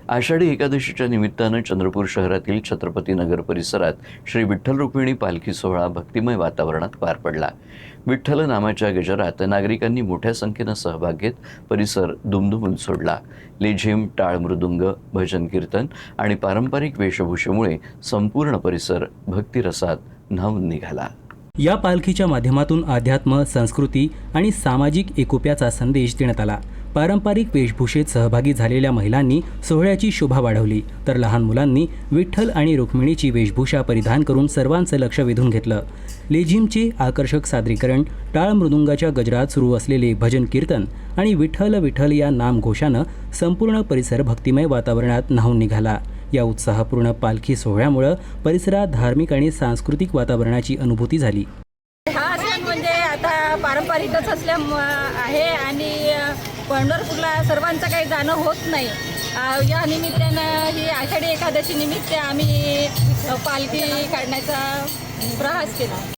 आषाढी एकादशीच्या निमित्तानं चंद्रपूर शहरातील छत्रपती नगर परिसरात श्री विठ्ठल रुक्मिणी पालखी सोहळा भक्तिमय वातावरणात पार पडला। विठ्ठल नामाच्या गजरात नागरिकांनी मोठ्या संख्येनं सहभाग घेत परिसर दुमदुमून सोडला। लेझिम, टाळ मृदुंग, भजन कीर्तन आणि पारंपरिक वेशभूषेमुळे संपूर्ण परिसर भक्तिरसात न्हाऊन निघाला। या पालखीच्या माध्यमातून अध्यात्म, संस्कृती आणि सामाजिक एकोप्याचा संदेश देण्यात आला। पारंपरिक वेशभूषेत सहभागी झालेल्या महिलांनी सोहळ्याची शोभा वाढवली, तर लहान मुलांनी विठ्ठल आणि रुक्मिणीची वेशभूषा परिधान करून सर्वांचं लक्ष वेधून घेतलं। लेझिमचे आकर्षक सादरीकरण, टाळ मृदुंगाच्या गजरात सुरू असलेले भजन कीर्तन आणि विठ्ठल विठ्ठल या नामघोषानं संपूर्ण परिसर भक्तिमय वातावरणात न्हाऊन निघाला। या उत्साहपूर्ण पालखी सोहळ्यामुळे परिसरात धार्मिक आणि सांस्कृतिक वातावरणाची अनुभूती झाली। हा सण म्हणजे आता पारंपरिकच आहे आणि पंढरपूरला सर्वांचं काही जाणं होत नाही। या निमित्तानं ही आषाढी एकादशी निमित्त आम्ही पालखी काढण्याचा प्रयास केला।